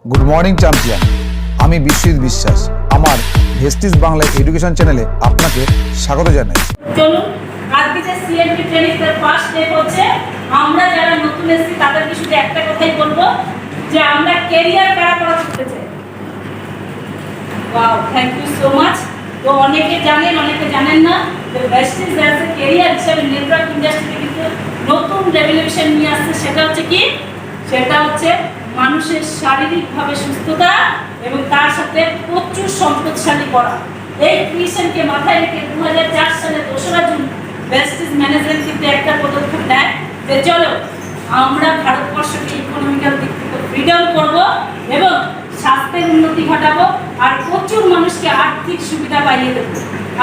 Good morning champion, আমি বিশ্বজিৎ বিশ্বাস। আমার ভেস্টিজ বাংলা এডুকেশন চ্যানেলে আপনাকে স্বাগত জানাই। চলুন, আজকে যে সিএনপি ট্রেনিং এর ফার্স্ট ডে হচ্ছে, আমরা যারা নতুন এসেছি তাদেরকে শুধু একটা কথাই বলবো যে আমরা ক্যারিয়ার কারা করা শিখতে চাই। Wow, thank you so much. তো অনেকে জানেন, অনেকে জানেন না যে ভেস্টিজ অ্যাজ এ ক্যারিয়ার হিসেবে নেটওয়ার্ক ইন্ডাস্ট্রিতে কিন্তু নতুন রেভলিউশন নিয়ে আসছে। সেটা হচ্ছে কি? সেটা হচ্ছে মানুষের শারীরিকভাবে সুস্থতা এবং তার সাথে প্রচুর সম্পদশালী করা। এই মিশনকে মাথায় রেখে 2004 সালে 2রা জুন ভেস্টিজ ম্যানেজমেন্ট কিন্তু একটা পদক্ষেপ নেয় যে চলো আমরা ভারতবর্ষকে ইকোনমিক্যাল দিক থেকে ফ্রিডম করবো এবং স্বাস্থ্যের উন্নতি ঘটাবো আর প্রচুর মানুষকে আর্থিক সুবিধা পাইয়ে দেবো।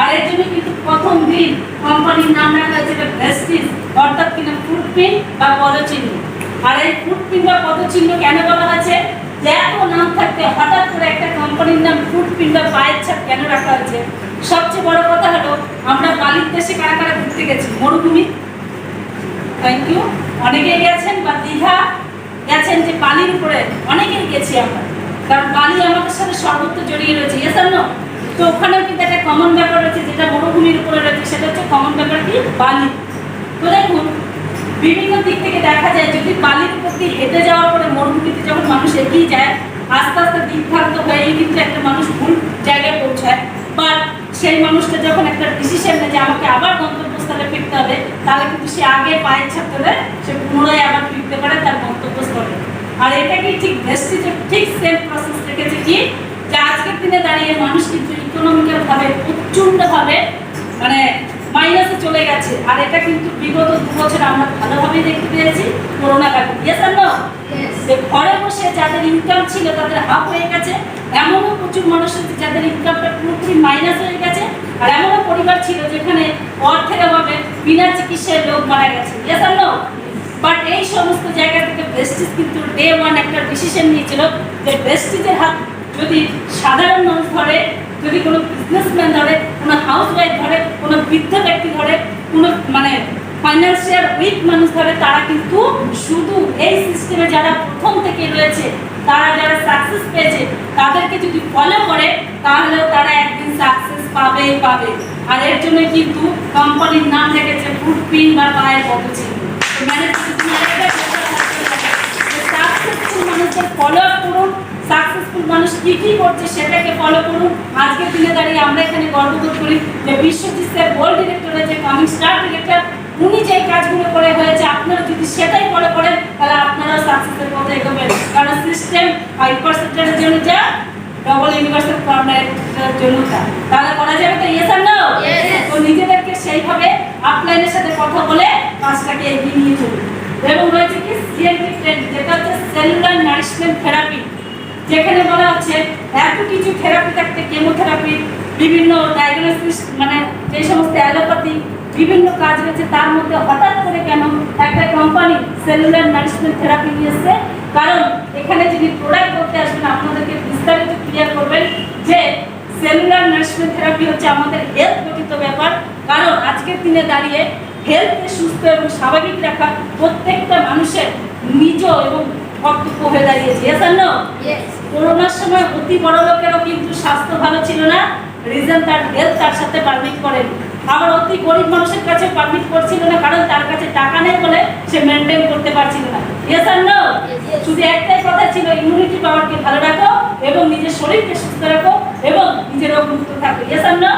আর এর জন্য কিন্তু প্রথম দিন কোম্পানির নাম রাখা হয়েছে ভেস্টিজ, অর্থাৎ কিনা ফুটপ্রিন্ট বা পদচিহ্ন। আর এই ফুটপ্রিন্ট বা পদচিহ্ন কেন বলা হয়েছে? যে এত নাম থাকতে হঠাৎ করে একটা কোম্পানির নাম ফুটপ্রিন্ট বা পায়ের ছাপ কেন রাখা হয়েছে? সবচেয়ে বড় কথা হলো আমরা বালির দেশে কারা কারা ঘুরতে গেছি? মরুভূমি, থ্যাংক ইউ, অনেকেই গেছেন, বা দীঘা গেছেন, যে বালির উপরে অনেকেই গেছি আমরা, কারণ বালি আমাদের সাথে সর্বত্র জড়িয়ে রয়েছে। ইয়েস আর নো? তো ওখানেও কিন্তু একটা কমন ব্যাপার রয়েছে যেটা মরুভূমির উপরে রয়েছে, সেটা হচ্ছে কমন ব্যাপার কি? বালি। তো দেখুন, বিভিন্ন দিক থেকে দেখা যায় যদি বালির উপর দিয়ে হেঁটে যাওয়ার পরে মরুভূমিতে যখন মানুষ এগিয়ে যায়, আস্তে আস্তে দিকভ্রান্ত হয়ে কিন্তু একটা মানুষ ভুল জায়গায় পৌঁছায়। বা সেই মানুষটা যখন একটা ডিসিশন নেয় যে আমাকে আবার গন্তব্যস্থলে ফিরতে হবে, তাহলে কিন্তু সে আগে পায়ের ছাপ ধরে সে পুনরায় আবার ফিরতে পারে তার গন্তব্যস্থলে। আর এটাকে ঠিক ভেস্টিজে ঠিক সেম প্রসেস রেখেছে কি, যে আজকের দিনে দাঁড়িয়ে মানুষ কিন্তু ইকোনমিক্যাল ভাবে প্রচন্ডভাবে মানে মাইনাসে চলে গেছে। আর এটা কিন্তু বিগত 2 বছর আমরা ভালোভাবেই দেখতে পেয়েছি করোনা কালে। ইয়েস আর নো? যে ঘরে বসে যাদের ইনকাম ছিল তাদের হাফ হয়ে গেছে, এমনও প্রচুর মানুষ আছে যাদের ইনকামটা পুরোপুরি মাইনাস হয়ে গেছে। আর এমনও পরিবার ছিল যেখানে অর্থের অভাবে বিনা চিকিৎসায় লোক মারা গেছে। Yes R no? বাট এই সমস্ত জায়গা থেকে ভেস্টিজ কিন্তু ডে 1 একটা ডিসিশন নিয়েছিল যে ভেস্টিজের হাত যদি সাধারণ মানুষ ধরে, যদি কোনো বিজনেসম্যান ধরে, কোনো হাউস ওয়াইফ ধরে, কোনো বৃদ্ধ ব্যক্তি ধরে, কোনো মানে ফাইন্যান্সিয়াল উইক মানুষ ধরে, তারা কিন্তু শুধু এই সিস্টেমে যারা প্রথম থেকে রয়েছে, তারা যারা সাকসেস পেয়েছে, তাদেরকে যদি ফলো করে তাহলেও তারা একদিন সাকসেস পাবেই পাবে। আর এর জন্য কিন্তু কোম্পানির নাম রেখেছে ফুটপ্রিন্ট বা পায়ের পদচিহ্ন। সাকসেসফুল মানুষদের ফলো আপ করুন, সাকসেসফুল মানুষ কি কি করছে সেটাকে ফলো করুন। আজকের দিনে দাঁড়িয়ে আমরা এখানে গর্ববোধ করি যে বিশ্বজিৎ স্যার গোল্ড ডিরেক্টর হয়েছে, কামিং স্টার ডিরেক্টর, উনি যে কাজগুলো করে হয়েছে আপনারা যদি সেটাই ফলো করেন তাহলে আপনারাও সাকসেসের পথে এগোবেন। কারণ সিস্টেম 5%-এর জন্য যা, ডবল ইউনিভার্সাল ফর্মুলার জন্য তা, তাহলে করা যাবে তো? ইয়েস আর নো? তো নিজেদেরকে সেইভাবে আপলাইনের সাথে কথা বলে কাজটাকে এগিয়ে নিয়ে চলুন। এবং রয়েছে কি সিএনপি ট্রেনিং, যেটা হচ্ছে সেলুলার নারিশমেন্ট থেরাপি, যেখানে বলা হচ্ছে এত কিছু থেরাপি থাকতে, কেমোথেরাপি, বিভিন্ন ডায়াগনোসিস, মানে যে সমস্ত অ্যালোপ্যাথি বিভিন্ন কাজ রয়েছে, তার মধ্যে হঠাৎ করে কেন একটা কোম্পানি সেলুলার নারিশমেন্ট থেরাপি নিয়ে এসছে? কারণ এখানে যিনি প্রোডাক্ট করতে আসবেন আপনাদেরকে বিস্তারিত ক্লিয়ার করবেন যে সেলুলার নারিশমেন্ট থেরাপি হচ্ছে আমাদের হেলথ গঠিত ব্যাপার। কারণ আজকের দিনে দাঁড়িয়ে হেলথকে সুস্থ এবং স্বাভাবিক রাখা প্রত্যেকটা মানুষের নিজ এবং কর্তব্য হয়ে দাঁড়িয়েছে। ইয়েস আর নো? করোনার সময় অতি বড় লোকেরও কিন্তু স্বাস্থ্য ভালো ছিল না, রিজন তার হেলথ তার সাথে পারমিট করেন। আবার অতি গরিব মানুষের কাছে পারমিট করছিল না, কারণ তার কাছে টাকা নেই বলে সে মেনটেন করতে পারছিল না। ইয়েস আর নো? শুধু একটাই কথা ছিল, ইমিউনিটি পাওয়ারকে ভালো রাখো এবং নিজের শরীরকে সুস্থ রাখো এবং নিজের রোগ মুক্ত থাকো। ইয়েস আর নো?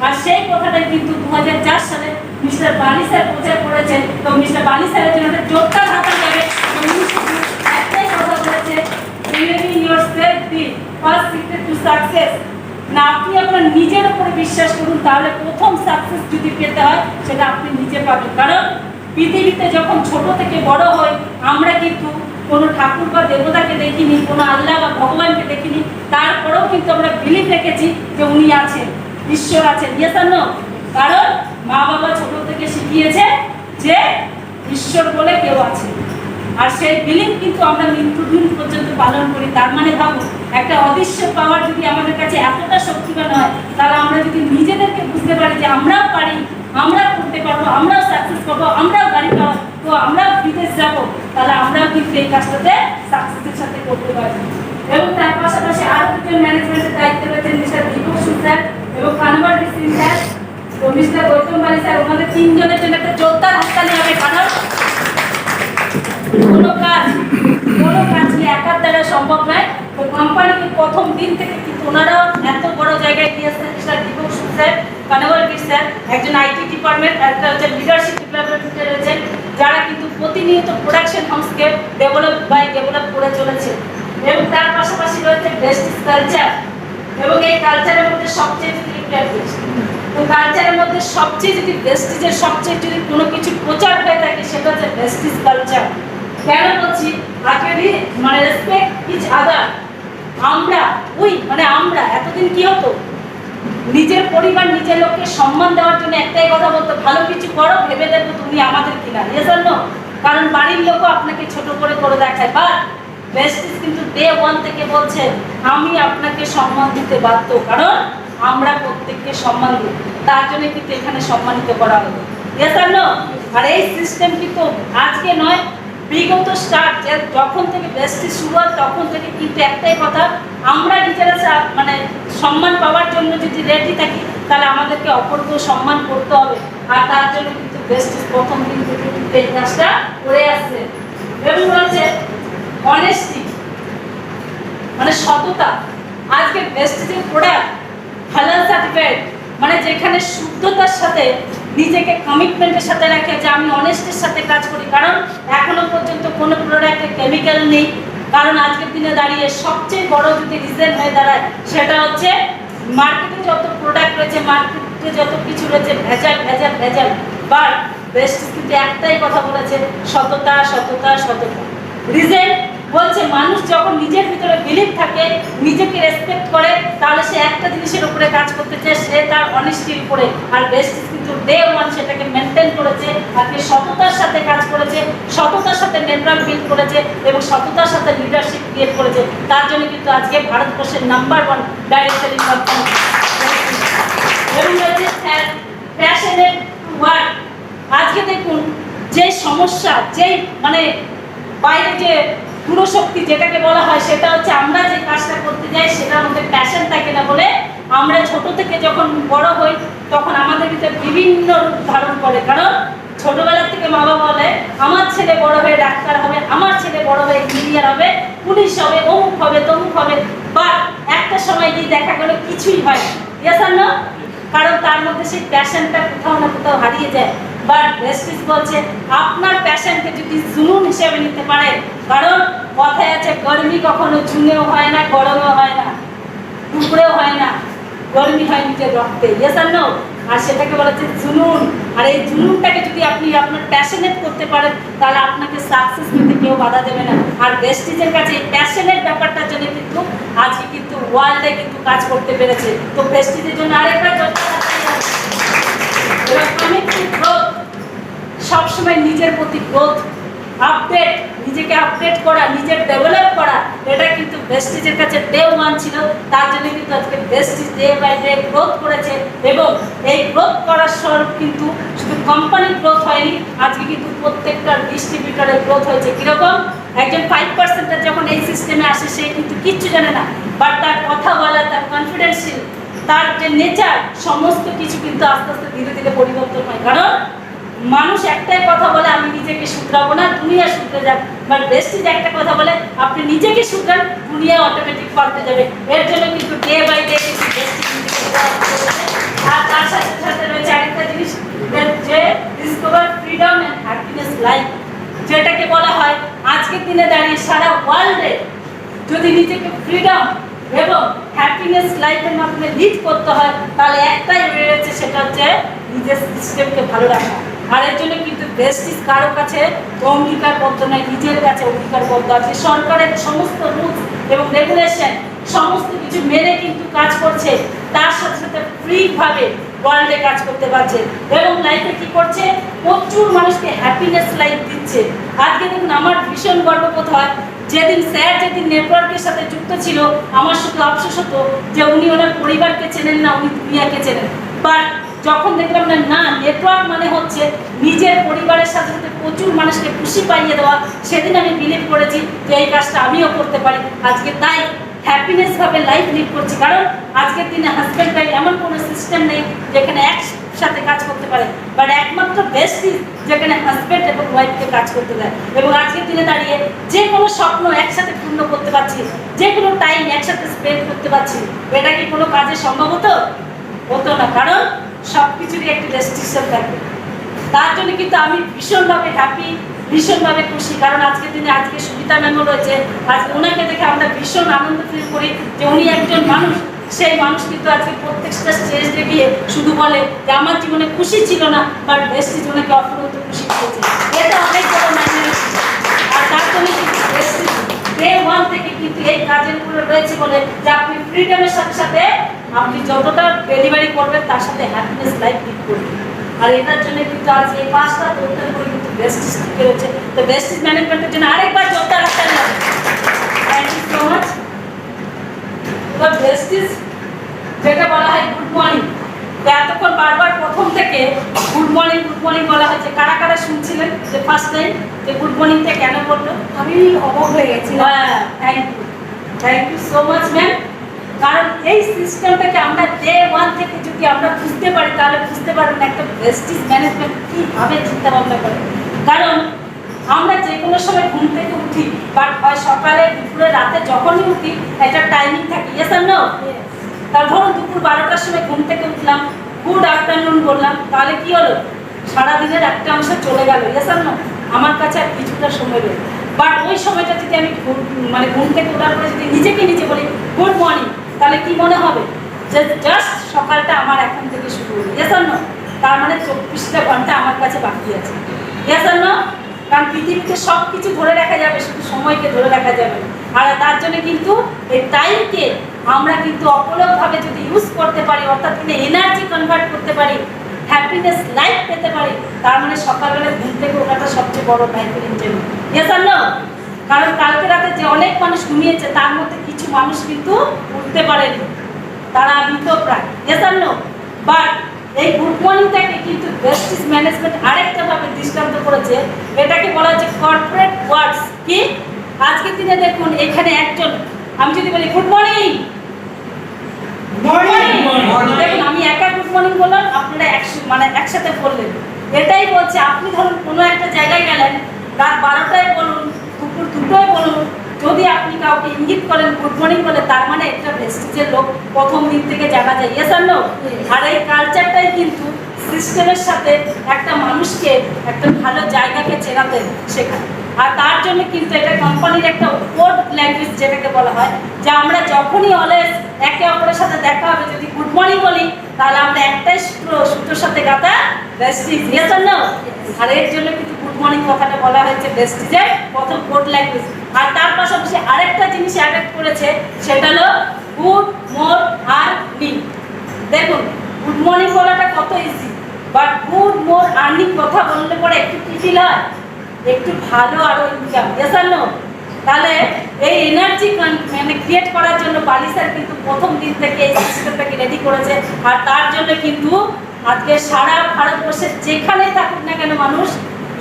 আর সেই কথাটাই কিন্তু 2004 সালে মিস্টার বালি স্যার প্রচার করেছেন। তো মিস্টার বালি স্যারের জন্য একটা জোরদার হাতাল যাবে। একটাই কথা বলেছে, believe in yourself, the first secret to success। না, আপনি আপনার নিজের উপরে বিশ্বাস করুন, তাহলে প্রথম সাকসেস যদি পেতে হয় সেটা আপনি নিজে পাবেন। কারণ পৃথিবীতে যখন ছোট থেকে বড় হয় আমরা কিন্তু কোনো ঠাকুর বা দেবতাকে দেখিনি, কোনো আল্লাহ বা ভগবানকে দেখিনি, তারপরেও কিন্তু আমরা বিলিভ রেখেছি যে উনি আছেন, ঈশ্বর আছেন। ইয়েস আর নো? কারণ মা বাবা ছোট থেকে শিখিয়েছে যে ঈশ্বর বলে কেউ আছে, আর সেই বিলিভ কিন্তু আমরা মৃত্যুদিন পর্যন্ত পালন করি। তার মানে ভাবুন, একটা অদৃশ্য পাওয়ার যদি আমাদের কাছে এতটা শক্তিবান হয়, তাহলে আমরা যদি নিজেদেরকে বুঝতে পারি যে আমরাও পারি, আমরা করতে পারবো, আমরাও সাকসেস করবো, আমরাও গাড়ি পাবো, তো আমরাও বিদেশ যাবো, তাহলে আমরাও কিন্তু এই কাজটাতে সাকসেসের সাথে করতে পারবো। এবং তার পাশাপাশি আরো দুজন ম্যানেজমেন্টের দায়িত্বে রয়েছেন মিস্টার দীপক স্যার এবং কানবার ডিসিন স্যার ও মিস্টার গৌতম বালি স্যার। ওনাদের তিনজনের জন্য একটা জোরদার হাততালি হবে, কারণ কোনো কাজ কি একার দ্বারা সম্ভব নয়। তো কোম্পানিকে প্রথম দিন থেকে কিন্তু ওনারাও এত বড় জায়গায় দিয়েছেন। মিস্টার দীপক স্যার, কানবার স্যার একজন আইটি ডিপার্টমেন্ট, একটা হচ্ছে লিডারশিপ ডেভেলপমেন্টে রয়েছেন, যারা কিন্তু প্রতিনিয়ত প্রোডাকশন হাউসকে ডেভেলপ করে চলেছে। এবং তার পাশাপাশি রয়েছে বেস্ট কালচার, এবং এই কালচারের মধ্যে সবচেয়ে তো কালচারের মধ্যে সবচেয়ে যদি বেস্টিজের সবচেয়ে যদি কোনো কিছু প্রচার হয়ে থাকে সেটা হচ্ছে বেস্টিজ কালচার। কেন বলছি? আজকে মানে রেসপেক্ট ইচ আদার। আমরা এতদিন কি হতো, নিজের পরিবার নিজের লোককে সম্মান দেওয়ার জন্য একটাই কথা বলতো, ভালো কিছু করো ভেবে দেখো তুমি আমাদের কিনা, এজন্য কারণ বাড়ির লোকও আপনাকে ছোট করে দেখায়। বা বেস্টিজ কিন্তু ডে ওয়ান থেকে বলছে আমি আপনাকে সম্মান দিতে বাধ্য, কারণ আমরা প্রত্যেককে সম্মান দিই, তার জন্য কিন্তু এখানে সম্মানিত করা হলো। আর এই সিস্টেম কিন্তু আজকে নয়, বিগত স্টার্ট যখন থেকে বেস্টিজ শুরু হয় তখন থেকে কিন্তু একটাই কথা, আমরা নিজেরা মানে সম্মান পাওয়ার জন্য যদি রেডি থাকি তাহলে আমাদেরকে অপরকেও সম্মান করতে হবে। আর তার জন্য কিন্তু বেস্টিজ প্রথম দিন থেকে কিন্তু এই কাজটা করে আসছে। এবং রয়েছে অনেস্টি, মানে সততা। আজকে বেস্টিজের প্রোডাক্ট হালাল সার্টিফাইড, মানে যেখানে শুদ্ধতার সাথে নিজেকে কমিটমেন্টের সাথে রাখে যে আমি অনেস্টের সাথে কাজ করি, কারণ এখনো পর্যন্ত কোনো প্রোডাক্টে কেমিক্যাল নেই। কারণ আজকের দিনে দাঁড়িয়ে সবচেয়ে বড় যদি রিজন হয়ে দাঁড়ায় সেটা হচ্ছে মার্কেটে যত প্রোডাক্ট রয়েছে, মার্কেটে যত কিছু রয়েছে ভেজাল ভেজাল ভেজাল। বাট বেস্টিজ কিন্তু একটাই কথা বলেছে, সততা সততা সততা। রিজন বলছে মানুষ যখন নিজের ভিতরে বিলিভ থাকে, নিজেকে রেসপেক্ট করে, তাহলে সে একটা জিনিসের উপরে কাজ করতে চায়, সে তার অনেস্টির উপরে। আর বেস্টিজ কিন্তু ডে ওয়ান সেটাকে মেনটেন করেছে, আজকে সততার সাথে কাজ করেছে, সততার সাথে নেটওয়ার্ক বিল্ড করেছে এবং সততার সাথে লিডারশিপ ক্রিয়েট করেছে। তার জন্য কিন্তু আজকে ভারতবর্ষের নাম্বার 1 ডাইরেক্ট সেলিং কোম্পানি। এবং রয়েছে প্যাশনেট ওয়ার্ক। আজকে দেখুন যে সমস্যা, যেই মানে বাইরে যে পুরোশক্তি যেটাকে বলা হয়, সেটা হচ্ছে আমরা যে কাজটা করতে যাই সেটার মধ্যে প্যাশন থাকে না বলে আমরা ছোট থেকে যখন বড় হই তখন আমাদের ভিতরে বিভিন্ন রূপ ধারণ করে। কারণ ছোটবেলা থেকে মা বাবা বলে আমার ছেলে বড় হয়ে ডাক্তার হবে, আমার ছেলে বড় হয়ে ইঞ্জিনিয়ার হবে, পুলিশ হবে, অমুক হবে, তমুক হবে। বা একটা সময় গিয়ে দেখা গেল কিছুই হয় না, কারণ তার মধ্যে সেই প্যাশনটা কোথাও না কোথাও হারিয়ে যায়। বাট বেস্টিজ বলছে আপনার প্যাশনকে যদি জুনুন হিসেবে নিতে পারে, কারণ কথায় আছে গরমি কখনো জুনেও হয় না, গরমেও হয় না, দুপুরেও হয় না, গরমি হয় নিজের রক্তে। আর সেটাকে বলা হচ্ছে জুনুন। আর এই জুনুনটাকে যদি আপনি আপনার প্যাশনেট করতে পারেন তাহলে আপনাকে সাকসেস পেতে কেউ বাধা দেবে না। আর বেস্টিজের কাছে এই প্যাশনেট ব্যাপারটার জন্য কিন্তু আজকে কিন্তু ওয়ার্ল্ডে কিন্তু কাজ করতে পেরেছে। তো বেস্টিজের জন্য আরেকটা গ্রোথ, সবসময় নিজের প্রতি গ্রোথ, আপডেট, নিজেকে আপডেট করা, নিজের ডেভেলপ করা, এটা কিন্তু বেস্টিজের কাছে ডে ওয়ান ছিল। তার জন্য কিন্তু আজকে Vestige day by day growth করেছে। এবং এই গ্রোথ করার স্বরূপ কিন্তু শুধু কোম্পানির গ্রোথ হয়নি, আজকে কিন্তু প্রত্যেকটা ডিস্ট্রিবিউটরের গ্রোথ হয়েছে। কীরকম? একজন 5% যখন এই সিস্টেমে আসে সে কিন্তু কিচ্ছু জানে না, বাট তার কথা বলা, তার কনফিডেন্সিয়াল, তার যে নেচার, সমস্ত কিছু কিন্তু আস্তে আস্তে ধীরে ধীরে পরিবর্তন হয়। কারণ মানুষ একটাই কথা বলে আমি নিজেকে শুধরাবো না, দুনিয়া শুধরে যাবে। বাট বেস্টিজ একটা কথা বলে আপনি নিজেকে শুধরান, দুনিয়া অটোমেটিক পাল্টে যাবে। এর জন্য কিন্তু ডে বাই ডে কিন্তু আর তার সাথে সাথে রয়েছে আরেকটা জিনিস, যে discover freedom and happiness life, যেটাকে বলা হয় আজকের দিনে দাঁড়িয়ে সারা ওয়ার্ল্ডে যদি নিজেকে ফ্রিডম এবং হ্যাপিনেস লাইফের মাধ্যমে লিড করতে হয় তাহলে একটাই রয়েছে, সেটা হচ্ছে নিজের সিস্টেমকে ভালো রাখা। আর এর জন্য কিন্তু বেস্টিজ কারো কাছে অঙ্গীকারবদ্ধ নয়, নিজের কাছে অঙ্গীকারবদ্ধ আছে। সরকারের সমস্ত রুলস এবং রেগুলেশন সমস্ত কিছু মেনে কিন্তু কাজ করছে, তার সাথে সাথে ফ্রিভাবে ওয়ার্ল্ডে কাজ করতে পারছে এবং লাইফে কি করছে, প্রচুর মানুষকে হ্যাপিনেস লাইফ দিচ্ছে। আজকে দেখুন আমার ভীষণ গর্ববোধ হয়, যেদিন নেটওয়ার্কের সাথে যুক্ত ছিল আমার শুধু আফসোস হতো যে উনি ওনার পরিবারকে চেনেন না, উনি দুনিয়াকে চেনেন। বাট যখন দেখলাম না না নেটওয়ার্ক মানে হচ্ছে নিজের পরিবারের সাথে সাথে প্রচুর মানুষকে খুশি পাইয়ে দেওয়া, সেদিন আমি বিলিভ করেছি যে এই কাজটা আমিও করতে পারি। আজকে তাই হ্যাপিনেস ভাবে লাইফ লিড করছি, কারণ আজকের দিনে হাজব্যান্ড ওয়াইফ এমন কোনো সিস্টেম নেই যেখানে একসাথে কাজ করতে পারে, বাট একমাত্র বেস্ট যেখানে হাজব্যান্ড এবং ওয়াইফকে কাজ করতে দেয়। এবং আজকের দিনে দাঁড়িয়ে যে কোনো স্বপ্ন একসাথে পূর্ণ করতে পারছি, যে কোনো টাইম একসাথে স্পেন্ড করতে পারছি, এটা কি কোনো কাজে সম্ভব হতো না, কারণ সব কিছুরই একটি রেস্ট্রিকশন থাকে। তার জন্য কিন্তু আমি ভীষণভাবে হ্যাপি, ভীষণভাবে খুশি, কারণ আজকের দিনে আজকে সুবিধা ম্যামও রয়েছে। আজকে ওনাকে দেখে আমরা ভীষণ আনন্দ ফিল করি যে উনি একজন মানুষ, সেই মানুষ কিন্তু আজকে প্রত্যেকটা স্টেজে গিয়ে শুধু বলে যে আমার জীবনে খুশি ছিল না, বাট বেস্টি জীবনকে অফুরন্ত খুশি করেছে। এটা অনেক বড় ম্যাটারিটি। আর তার জন্য কিন্তু বেস্টি ডে ওয়ান থেকে কিন্তু এই কাজের উপরে রয়েছে বলে যে আপনি ফ্রিডমের সাথে সাথে আপনি যতটা ডেলিভারি করবেন তার সাথে হ্যাপিনেস লাইফ লিড করবেন। আর এটার জন্য কিন্তু আজ এই 5টা দৌড়ের উপরে কিন্তু বেস্টিস টিকে রয়েছে। তো বেস্টিস ম্যানেজমেন্টের জন্য আরেকবার জোরদার হাততালি হবে। Thank you so much. তো বেস্টিস যেটা বলা হয় গুড মর্নিং, এতক্ষণ বারবার প্রথম থেকে গুড মর্নিং বলা হয়েছে, কারা কারা শুনছিলেন যে ফার্স্ট টাইম যে গুড মর্নিংটা কেন বললো? আমি অবাক হয়ে গেছিলাম। Thank you so much ma'am. কারণ এই সিস্টেমটাকে আমরা ডে ওয়ান থেকে যদি আমরা বুঝতে পারি তাহলে বুঝতে পারবেন একটা বেস্টিস ম্যানেজমেন্ট কীভাবে চিন্তা ভাবনা করে। কারণ আমরা যে কোনো সময় ঘুম থেকে উঠি, বাট হয় সকালে, দুপুরে, রাতে যখনই উঠি একটা টাইমিং থাকে, ইয়েস আর নো? তার ধরুন দুপুর 12টার সময় ঘুম থেকে উঠলাম, গুড আফটারনুন বললাম, তাহলে কি হলো? সারাদিনের একটা অংশ চলে গেল, ইয়েস আর নো? আমার কাছে আর কিছুটা সময় রইল। বাট ওই সময়টা যদি আমি মানে ঘুম থেকে ওঠার পরে যদি নিজে বলি গুড মর্নিং, তাহলে কি মনে হবে যে জাস্ট সকালটা আমার এখন থেকে শুরু হলো, ইয়েস আর নো? তার মানে 24টা ঘন্টা আমার কাছে বাকি আছে, ইয়েস আর নো? কারণ পৃথিবীতে সব কিছু ধরে রাখা যাবে, শুধু সময়কে ধরে রাখা যাবে। আর তার জন্য কিন্তু এই টাইমকে আমরা কিন্তু অপলকভাবে যদি ইউজ করতে পারি, অর্থাৎ কিন্তু এনার্জি কনভার্ট করতে পারি, হ্যাপিনেস লাইফ পেতে পারি, তার মানে সকালবেলা ঘুম থেকে ওঠাটা সবচেয়ে বড় লাইফের ইঞ্জিন, ইয়েস আর নো? কারণ কালকে রাতে যে অনেক মানুষ ঘুমিয়েছে তার মধ্যে কিছু মানুষ কিন্তু উঠতে পারেনি, তারা মৃতপ্রায়, ইয়েস আর নো? বাট এই গুড মর্নিংটাকে কিন্তু বেস্টিস ম্যানেজমেন্ট আরেকটা ভাবে দৃষ্টান্ত করেছে, এটাকে বলা হচ্ছে কর্পোরেট ওয়ার্ডস। কি আজকের দিনে দেখুন এখানে একজন, আমি যদি বলি গুড মর্নিং, দেখুন আমি একা গুড মর্নিং বললাম, আপনারা একসাথে বললেন। এটাই বলছে আপনি ধরুন কোনো একটা জায়গায় গেলেন, রাত 12টায় বলুন, দুপুর 2টায় বলুন, যদি আপনি কাউকে ইঙ্গিত করেন গুড মর্নিং বলে, তার মানে একটা প্রেস্টিজের লোক প্রথম দিন থেকে জানা যায়, ইয়েস আর নো? আর এই কালচারটাই কিন্তু সিস্টেমের সাথে একটা মানুষকে একটা ভালো জায়গাকে চেনাতে শেখায়। আর তার জন্য কিন্তু এটা কোম্পানির একটা কোড ল্যাঙ্গুয়েজ যেটাকে বলা হয়, যে আমরা যখনই অলওয়েজ একে অপরের সাথে দেখা হবে যদি গুড মর্নিং বলি, তাহলে আমরা একটাই সূত্রের সাথে গাঁথা বেস্টিজ, ইয়েস আর নো? আর এর জন্য কিন্তু গুড মর্নিং কথাটা বলা হয়েছে বেস্টিজের প্রথম কোড ল্যাঙ্গুয়েজ। আর তার পাশাপাশি আরেকটা জিনিস অ্যাড করেছে, সেটা হলো গুড মর্নিং। দেখুন গুড মর্নিং বলাটা কত ইজি, বাট গুড মর্নিং কথা বললে পরে একটু কি ফিল হয়? একটু ভালো আরো ইনকাম, ইয়েস আর নো? তাহলে এই এনার্জি মানে ক্রিয়েট করার জন্য বালি স্যার কিন্তু প্রথম দিন থেকে এই সিস্টেমটাকে রেডি করেছে। আর তার জন্য কিন্তু আজকে সারা ভারতবর্ষের যেখানেই থাকুক না কেন মানুষ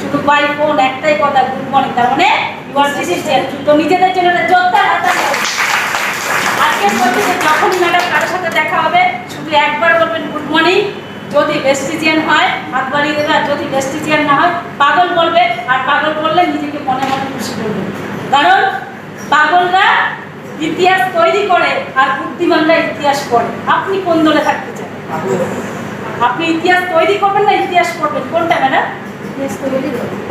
শুধু বাই ফোন একটাই কথা গুড মর্নিং, তার মানে ইউ আর ডিসিশন। তো নিজেদের জন্য জোরদার হাততালি। আজকে বলছি যে যখনই ম্যাডাম কারোর সাথে দেখা হবে শুধু একবার বলবেন গুড মর্নিং, যদি বেস্টিজিয়ান হয় হাত বাড়িয়ে দেবে, আর যদি বেস্টিজিয়ান না হয় পাগল বলবে। আর পাগল বললে নিজেকে মনে মনে খুশি করবে, কারণ পাগলরা ইতিহাস তৈরি করে আর বুদ্ধিমানরা ইতিহাস পড়ে। আপনি কোন দলে থাকতে চান? আপনি ইতিহাস তৈরি করবেন না ইতিহাস পড়বেন, কোনটা ম্যাডাম?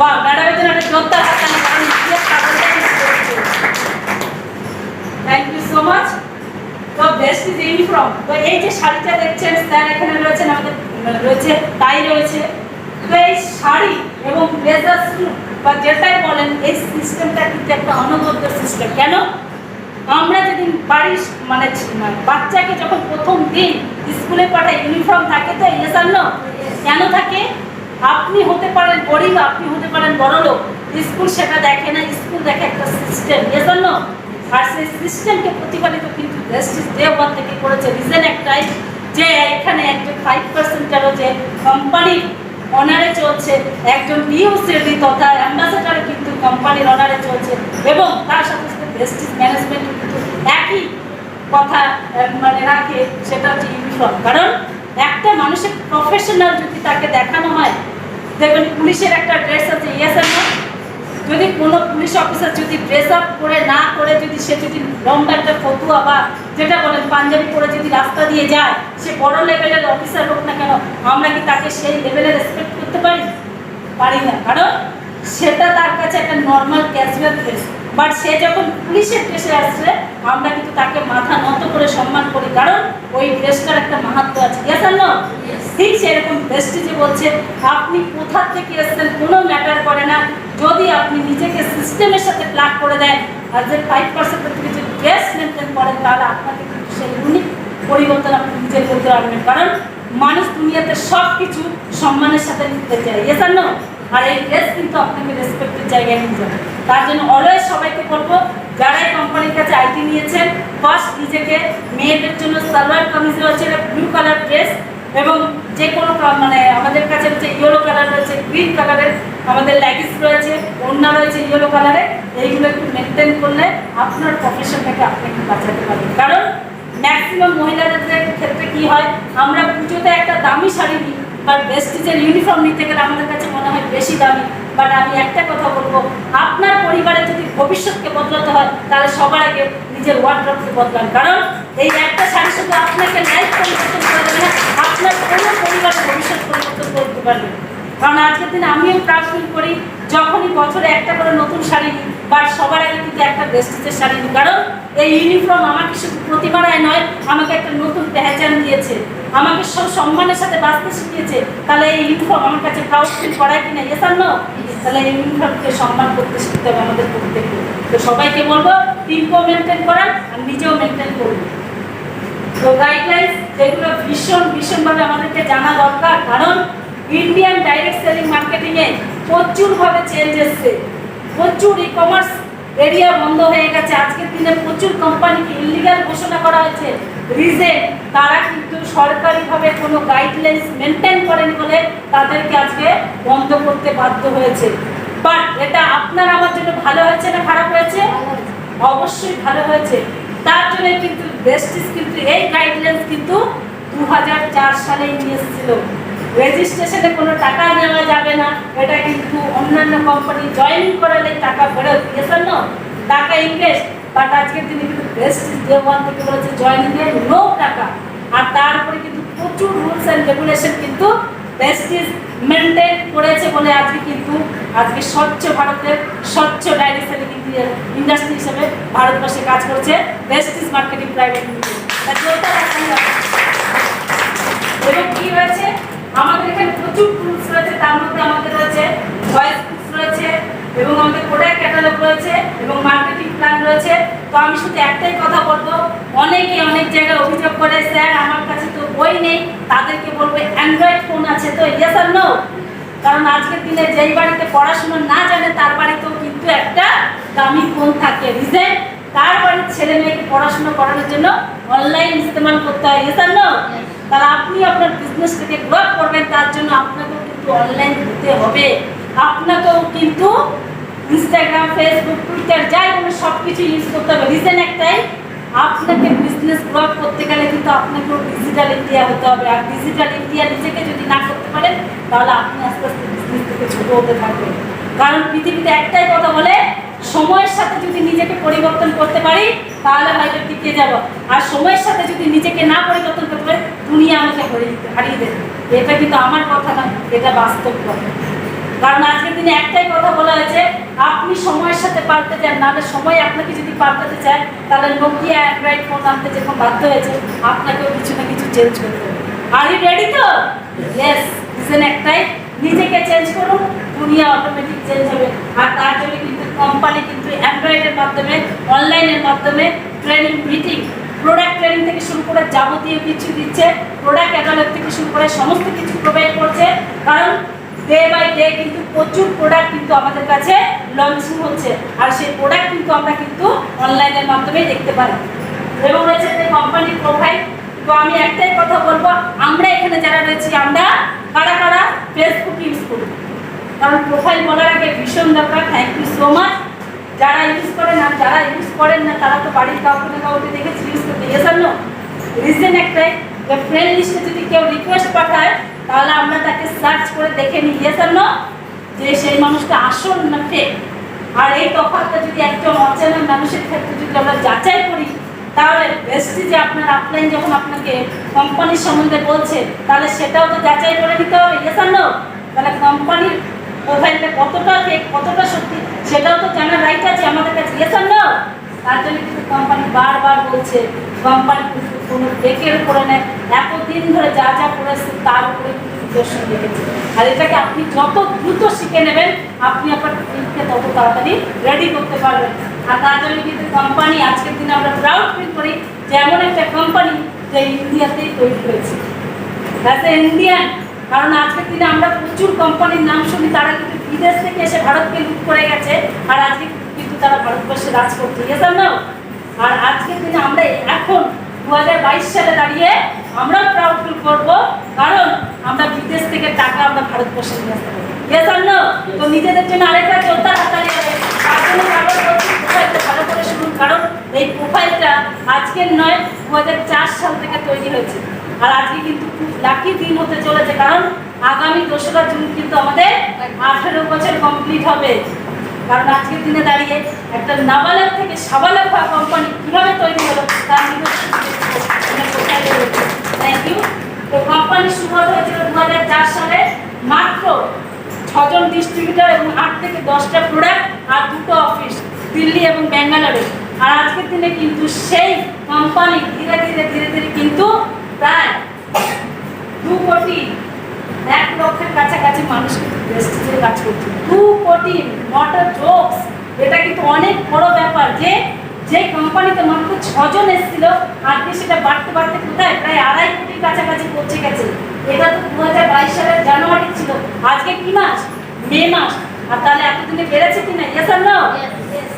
বাহ, ম্যাডামের জন্য একটা জোরদার হাততালি, কারণ ইতিহাস পাগলরা থ্যাংক ইউ সো মাচ। তো বেস্ট ইজ ইউনিফর্ম। তো এই যে শাড়িটা দেখছেন স্যার এখানে রয়েছেন, আমাদের রয়েছে টাই রয়েছে। তো এই শাড়ি এবং ব্লেজার স্যুট বা যেটাই বলেন, এই সিস্টেমটা কিন্তু একটা অনবদ্য সিস্টেম। কেন? আমরা যেদিন বাড়ির মানে বাচ্চাকে যখন প্রথম দিন স্কুলে পাঠাই ইউনিফর্ম থাকে, তো ইয়েস আর নো? কেন থাকে? আপনি হতে পারেন গরিব, আপনি হতে পারেন বড়লোক, স্কুল সেটা দেখে না, স্কুল দেখে একটা সিস্টেম, ইয়েস আর নো? আর সেই সিস্টেমকে প্রতিফলিত কিন্তু বেস্টিজ ডে ওয়ান থেকে করেছে। রিজন একটাই, যে এখানে একজন 5%-এরও যে কোম্পানির অনারে চলছে, একজন ডিও শ্রেণী তথা অ্যাম্বাসেডার কিন্তু কোম্পানির অনারে চলছে, এবং তার সাথে সাথে প্রেস্টিজ ম্যানেজমেন্ট কিন্তু একই কথা মানে রাখে, সেটা হচ্ছে ইউনিফর্ম। কারণ একটা মানুষের প্রফেশনাল যদি তাকে দেখানো হয়, দেখবেন পুলিশের একটা ড্রেস আছে, ইয়েস আর না, যদি কোনো পুলিশ অফিসার যদি ড্রেস আপ করে না করে যদি সে যদি লম্বা একটা ফতুয়া বা যেটা বলেন পাঞ্জাবি পরে যদি রাস্তা দিয়ে যায়, সে বড় লেভেলের অফিসার হোক না কেন, আমরা কি তাকে সেই লেভেলে রেসপেক্ট করতে পারি না। কারণ সেটা তার কাছে একটা নর্মাল ক্যাজুয়াল ড্রেস। বাট সে যখন পুলিশের ড্রেসে আসছে, আমরা কিন্তু তাকে মাথা নত করে সম্মান করি, কারণ ওই ড্রেসটার একটা মাহাত্ম্য আছে। ইয়েস আর নো? ঠিক সেরকম প্রেস্টিজে বলছে আপনি কোথা থেকে এসেছেন কোনো ম্যাটার করে না, যদি আপনি নিজেকে সিস্টেমের সাথে প্লাগ করে দেন আর যে 5% থেকে যদি ড্রেস মেনটেন করেন, তাহলে আপনাকে কিন্তু সেই ইউনিক পরিবর্তন আপনি নিজের করতে পারবেন। কারণ মানুষ দুনিয়াতে সব কিছু সম্মানের সাথে নিতে চায়। ইয়েস আর নো? আর এই ড্রেস কিন্তু আপনাকে রেসপেক্টের জায়গায় নিয়ে যাবে। তার জন্য অলওয়েজ সবাইকে বলবো, যারা এই কোম্পানির কাছে আইটি নিয়েছেন, ফার্স্ট নিজেকে মেয়েদের জন্য সালোয়ার কামিজ রয়েছে ব্লু কালার ড্রেস, এবং যে কোনো মানে আমাদের কাছে হচ্ছে ইয়েলো কালার রয়েছে, গ্রিন কালারের আমাদের লেগিংস রয়েছে, ওড়না রয়েছে ইয়েলো কালারে, এইগুলো একটু মেনটেন করলে আপনার প্রফেশন থেকে আপনি একটু বাঁচাতে পারবেন। কারণ ম্যাক্সিমাম মহিলাদের ক্ষেত্রে কি হয়, আমরা পুজোতে একটা দামি শাড়ি নিই, বাট প্রেস্টিজের ইউনিফর্ম নিতে গেলে আমাদের কাছে মনে হয় বেশি দামি। বাট আমি একটা কথা বলবো, আপনার পরিবারে যদি ভবিষ্যৎকে বদলাতে হয়, তাহলে সবার আগে নিজের ওয়ার্ড্রবকে বদলান। কারণ এই একটা শাড়ি শুধু আপনাকে লাইফ পরিবর্তন করে দেবে না, আপনার কোনো পরিবারের ভবিষ্যৎ পরিবর্তন করতে পারবে। কারণ আজকের দিনে আমিও প্রাউড ফিল করি যখনই বছরে একটা করে নতুন শাড়ি নিই, বাট সবার আগে কিন্তু একটা প্রেস্টিজের শাড়ি নিই। কারণ এই ইউনিফর্ম আমাকে শুধু প্রতিমারায় নয়, আমাকে একটা নতুন পেহচান দিয়েছে, আমাকে সব সম্মানের সাথে বাঁচতে শিখিয়েছে। তাহলে এই ইউনিফর্ম আমার কাছে প্রাউড ফিল করায় কিনা? ইয়েস আর নো? তাহলে এই ইউনিফর্মকে সম্মান করতে শিখতে হবে আমাদের প্রত্যেককে। তো সবাইকে বলবো টিমকেও মেনটেন করান আর নিজেও মেনটেন করুন। তো গাইডলাইন্স যেগুলো ভীষণভাবে আমাদেরকে জানা দরকার, কারণ ইন্ডিয়ান ডাইরেক্ট সেলিং মার্কেটিংয়ে প্রচুরভাবে চেঞ্জ এসছে, প্রচুর ই কমার্স এরিয়া বন্ধ হয়ে গেছে। আজকের দিনে প্রচুর কোম্পানিকে ইলিগাল ঘোষণা করা হয়েছে, রিজন তারা কিন্তু সরকারিভাবে কোনো গাইডলাইন্স মেনটেন করেনি বলে তাদেরকে আজকে বন্ধ করতে বাধ্য হয়েছে। বাট এটা আপনার আমার জন্য ভালো হয়েছে না খারাপ হয়েছে? অবশ্যই ভালো হয়েছে। তার জন্য কিন্তু প্রেস্টিজ কিন্তু এই গাইডলাইন্স কিন্তু 2004 সালেই নিয়ে এসেছিল। রেজিস্ট্রেশনে কোনো টাকা নেওয়া যাবে না, এটা কিন্তু অন্যান্য কোম্পানি জয়েনিং করালে টাকা ফেরত দিয়েছেন না, টাকা ইনভেস্ট। বাট আজকের দিনে কিন্তু প্রেস্টিজ ডে ওয়ান থেকে বলেছে জয়েনিংয়ে নো টাকা। আর তারপরে কিন্তু প্রচুর রুলস অ্যান্ড রেগুলেশন কিন্তু প্রেস্টিজ মেনটেন করেছে বলে আজকে কিন্তু আজকে স্বচ্ছ ভারতের স্বচ্ছ ডাইরেক্ট সেলিং ইন্ডাস্ট্রি হিসেবে ভারতবর্ষে কাজ করছে প্রেস্টিজ মার্কেটিং প্রাইভেট লিমিটেড। এবং কি রয়েছে আমাদের এখানে প্রচুর টুলস রয়েছে, তার মধ্যে আমাদের রয়েছে ভয়েস টুলস রয়েছে, এবং আমাদের প্রোডাক্ট ক্যাটালগ রয়েছে, এবং মার্কেটিং প্ল্যান রয়েছে। তো আমি শুধু একটাই কথা বলবো, অনেকে অনেক জায়গায় অভিযোগ করে স্যার আমার কাছে তো বই নেই, তাদেরকে বলবো অ্যান্ড্রয়েড ফোন আছে তো? ইয়েস আর নো? কারণ আজকের দিনে যেই বাড়িতে পড়াশোনা না জানে তার বাড়িতেও কিন্তু একটা দামি ফোন থাকে, রিজন তার বাড়ির ছেলে মেয়েকে পড়াশোনা করানোর জন্য অনলাইন ইস্তেমাল করতে হয়। ইয়েস আর নো? তাহলে আপনি আপনার বিজনেসটাকে গ্রো করবেন, তার জন্য আপনাকেও কিন্তু অনলাইন হতে হবে, আপনাকেও কিন্তু ইনস্টাগ্রাম, ফেসবুক, টুইটার যাই কোনো সব কিছু ইউজ করতে হবে। রিজন একটাই, আপনাকে বিজনেস গ্রো করতে গেলে কিন্তু আপনাকেও ডিজিটাল ইন্ডিয়া হতে হবে। আর ডিজিটাল ইন্ডিয়া নিজেকে যদি না করতে পারেন, তাহলে আপনি আস্তে আস্তে বিজনেস থেকে ছোট হতে থাকবেন। কারণ পৃথিবীতে একটাই কথা বলে, সময়ের সাথে যদি নিজেকে পরিবর্তন করতে পারি তাহলে হয়তো টিকে যাব, আর সময়ের সাথে যদি নিজেকে না পরিবর্তন করতে পারি দুনিয়া আমাকে হারিয়ে দেবে। এটা কিন্তু আমার কথা না, এটা বাস্তব কথা। কারণ আজকের দিনে একটাই কথা বলা হয়েছে, আপনি সময়ের সাথে পাল্টে যান, নাহলে সময় আপনাকে যদি পাল্টাতে চায় তাহলে নোকিয়া অ্যান্ড্রয়েড ফোন আনতে যেরকম বাধ্য হয়েছে, আপনাকেও কিছু না কিছু চেঞ্জ করতে হবে। আর ইউ রেডি তো? ইয়েস। রিজন একটাই, নিজেকে চেঞ্জ করুন, দুনিয়া অটোমেটিক চেঞ্জ হবে। আর তার জন্য কিন্তু কোম্পানি কিন্তু অ্যান্ড্রয়েডের মাধ্যমে, অনলাইনের মাধ্যমে ট্রেনিং, মিটিং, প্রোডাক্ট ট্রেনিং থেকে শুরু করে যাবতীয় কিছু দিচ্ছে, প্রোডাক্ট ক্যাটালগ থেকে শুরু করে সমস্ত কিছু প্রোভাইড করছে। কারণ ডে বাই ডে কিন্তু প্রচুর প্রোডাক্ট কিন্তু আমাদের কাছে লঞ্চিং হচ্ছে, আর সেই প্রোডাক্ট কিন্তু আমরা কিন্তু অনলাইনের মাধ্যমেই দেখতে পারি। এবং রয়েছে যে কোম্পানির প্রোফাইল, তো আমি একটাই কথা বলবো, আমরা এখানে যারা রয়েছি আমরা কারা কারা ফেসবুক ইউজ করি, কারণ প্রোফাইল বলার আগে ভীষণ দরকার। Thank you so much. যারা ইউজ করেন আর যারা ইউজ করেন না তারা তো বাড়ির কাউকে না কাউকে দেখেছি ইউজ করতে। ইয়েস আর নো? রিজন একটাই, যে ফ্রেন্ড লিস্টে যদি কেউ রিকোয়েস্ট পাঠায় তাহলে আমরা তাকে সার্চ করে দেখে নিই, ইয়েস আর নো, যে সেই মানুষটা আসল না ফেক। আর এই তফাৎটা যদি একজন অচেনা মানুষের ক্ষেত্রে যদি আমরা যাচাই করি, তাহলে বেশি যে আপনার আপলাইন যখন আপনাকে কোম্পানির সম্বন্ধে বলছে তাহলে সেটাও তো যাচাই করে নিতে হবে, ইয়েস আর নো? তাহলে কোম্পানির প্রোফাইলটা কতটা ফেক কতটা সত্যি সেটাও তো জানার রাইট আছে আমাদের কাছে, ইয়েস আর নো? তার জন্য কিন্তু কোম্পানি বারবার বলছে, কোম্পানি কোনো ফেকের উপরে নেয়, এতদিন ধরে যা যা করেছে তার উপরে কিন্তু নিদর্শন রেখেছে। আর এটাকে আপনি যত দ্রুত শিখে নেবেন আপনি আপনার টিমকে তত তাড়াতাড়ি রেডি করতে পারবেন। আর তার জন্য কিন্তু কোম্পানি আজকের দিনে আমরা প্রাউড ফিল করি যে এমন একটা কোম্পানি যে ইন্ডিয়াতেই তৈরি হয়েছে অ্যাজ এ ইন্ডিয়ান। কারণ আজকের দিনে আমরা প্রচুর কোম্পানির নাম শুনি, তারা কিন্তু বিদেশ থেকে এসে ভারতকে লুট করে গেছে আর আজকে কিন্তু তারা ভারতবর্ষে রাজ করছে, ইয়েস আর নো? আর আজকের দিনে আমরা এখন 2022 সালে দাঁড়িয়ে আমরা প্রাউড ফিল করবো, কারণ আমরা বিদেশ থেকে টাকা আমরা ভারতবর্ষে নিয়ে আসতে পারি, ইয়েস আর নো? তো নিজেদের জন্য আরেকটা জোরদার হাততালি হবে। তার জন্য আবার বলছি প্রোফাইলটা ভালো করে শুনুন, কারণ এই প্রোফাইলটা আজকের নয় 2004 সাল থেকে তৈরি হয়েছে। আর আজকে কিন্তু খুব লাকি দিন হতে চলেছে, কারণ আগামী 2রা জুন কিন্তু আমাদের 18 বছর কমপ্লিট হবে। কারণ আজকের দিনে দাঁড়িয়ে একটা নাবালক থেকে সাবালক হওয়া কোম্পানি কীভাবে তৈরি হলো তার থ্যাংক ইউ। তো কোম্পানির শুরুয়াত হয়েছিল 2004 সালে, মাত্র 6 জন ডিস্ট্রিবিউটর এবং 8 থেকে 10টা প্রোডাক্ট আর 2টো অফিস দিল্লি এবং ব্যাঙ্গালোরে। আর আজকের দিনে কিন্তু সেই কোম্পানি ধীরে ধীরে ধীরে ধীরে কিন্তু প্রায় 2 কোটি 1 লক্ষের কাছাকাছি মানুষ কিন্তু প্রেস্টিজের কাজ করছে। 2 কোটি, নট আ জোকস। এটা কিন্তু অনেক বড় ব্যাপার যে যে কোম্পানিতে মাত্র 6 জন এসেছিল আজকে সেটা বাড়তে বাড়তে কোথায় প্রায় 2.5 কোটির কাছাকাছি পৌঁছে গেছে। এটা তো 2022 সালের জানুয়ারি ছিল, আজকে কি মাস? মে মাস। আর তাহলে এতদিনে বেড়েছে কিনা, ইয়েস আর নো?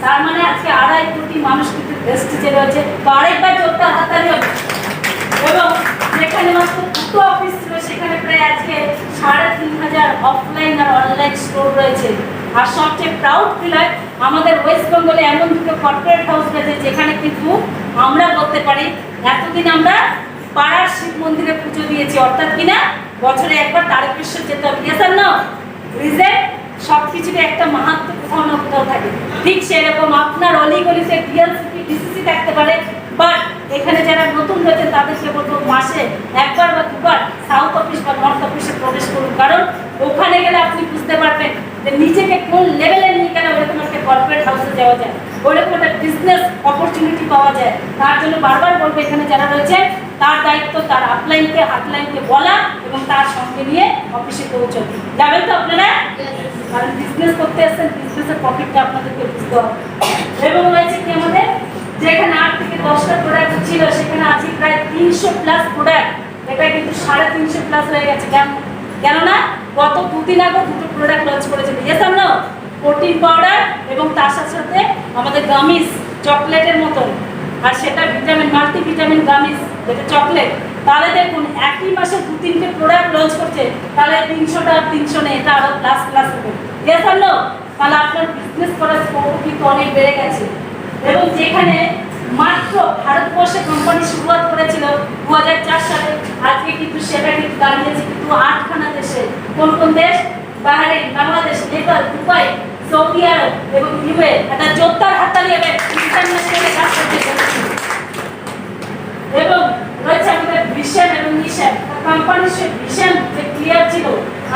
তার মানে আজকে 2.5 কোটি মানুষ কিন্তু প্রেস্টিজে রয়েছে। তো আরেকবার জোরদার হাততালি হবে। এবং যেখানে মাত্র 2টো অফিস ছিল সেখানে প্রায় আজকে 3500 অফলাইন আর অনলাইন স্টোর রয়েছে। আর সবচেয়ে প্রাউড ফিল হয় আমাদের ওয়েস্ট বেঙ্গলে এমন 2টো কর্পোরেট হাউস রয়েছে যেখানে কিন্তু আমরা বলতে পারি এতদিন আমরা পাড়ার শিব মন্দিরে পুজো দিয়েছি, অর্থাৎ কিনা বছরে একবার তারকেশ্বর যেতে হবে, ইয়েস আর নো? রিজেন সব কিছুরই একটা মাহাত্ম্য কোথাও না কোথাও থাকে। ঠিক সেরকম আপনার অলিগলিতে ডিএলসিপি ডিসিসি থাকতে পারে, বাট এখানে যারা নতুন রয়েছে তাদেরকে বলবো মাসে একবার বা দুবার সাউথ অফিস বা নর্থ অফিসে প্রবেশ করুন, কারণ ওখানে গেলে আপনি বুঝতে পারবেন যে নিজেকে কোন লেভেলে নিয়ে গেলে ওরকম একটা কর্পোরেট হাউসে যাওয়া যায়, ওরকম একটা বিজনেস অপরচুনিটি পাওয়া যায়। তার জন্য বারবার বলবো এখানে যারা রয়েছে তার দায়িত্ব তার আপলাইনকে হাটলাইনকে বলা এবং তার সঙ্গে নিয়ে অফিসে পৌঁছানো। যাবেন তো আপনারা? কারণ বিজনেস করতে আসছেন, বিজনেসের প্রফিটটা আপনাদেরকে বুঝতে হবে। এবং রয়েছে কি আমাদের যেখানে 8 থেকে 10টা প্রোডাক্ট ছিল সেখানে আছে প্রায় 300+ প্রোডাক্ট। এটা কিন্তু 350+ হয়ে গেছে। কেননা গত 2 দিন আগে 2টো প্রোডাক্ট লঞ্চ করেছিল, ইয়েস আর নো? প্রোটিন পাউডার এবং তার সাথে সাথে আমাদের গামিস চকলেটের মতন, আর সেটা ভিটামিন মাল্টিভিটামিন গামিস যেটা চকলেট। তাহলে দেখুন একই মাসে 2-3টে প্রোডাক্ট লঞ্চ করছে, তাহলে 300টা 300 নেই, এটা আরো প্লাস হবে, ইয়েস আর নো? তাহলে আপনার বিজনেস করার স্কোপ কিন্তু অনেক বেড়ে গেছে। এবং যেখানে মাত্র ভারতবর্ষে কোম্পানি শুরুয়াত করেছিল 2004 সালে, আজকে কিন্তু সেটা কিন্তু দাঁড়িয়েছে কিন্তু 8খানা দেশে। কোন কোন দেশ? Bahrain, Bangladesh, Nepal, Dubai, Saudi Arab এবং ইউএ। একটা জোরদার হাততালি হবে ইন্টারন্যাশনাল কাজ করতে। এবং রয়েছে আমাদের ভিশন এবং মিশন। কোম্পানির সে ভিশন যে ক্লিয়ার ছিল,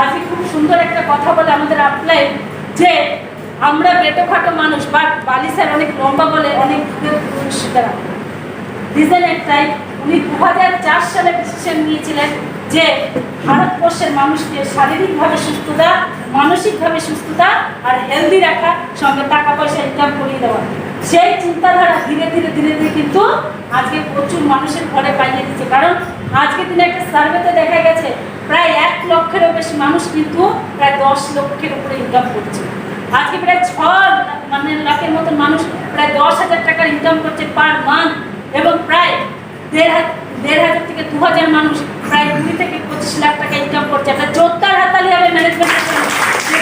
আজকে খুব সুন্দর একটা কথা বলে আমাদের আপলাইন যে আমরা বেটোখাটো মানুষ, বাট বালিশের অনেক লম্বা বলে অনেক পুরুষরা। রিজন একটাই, উনি 2004 সালে ডিসিশন নিয়েছিলেন যে ভারতবর্ষের মানুষকে শারীরিকভাবে সুস্থতা, মানসিকভাবে সুস্থতা আর হেলদি রাখা, সঙ্গে টাকা পয়সা ইনকাম করিয়ে দেওয়া। সেই চিন্তাধারা ধীরে ধীরে ধীরে ধীরে কিন্তু আজকে প্রচুর মানুষের ঘরে পাইয়ে দিচ্ছে। কারণ আজকের দিনে একটা সার্ভেতে দেখা গেছে প্রায় 1 লক্ষেরও বেশি মানুষ কিন্তু প্রায় 10 লক্ষের উপরে ইনকাম করছে। আজকে প্রায় 6 লাখের মতন মানুষ প্রায় 10,000 টাকার ইনকাম করছে পার মান্থ, এবং প্রায় 1,500 থেকে 2,000 মানুষ প্রায় 2 থেকে 25 লাখ টাকা ইনকাম করছে। একটা জোরদার হাততালি হবে ম্যানেজমেন্টের জন্য,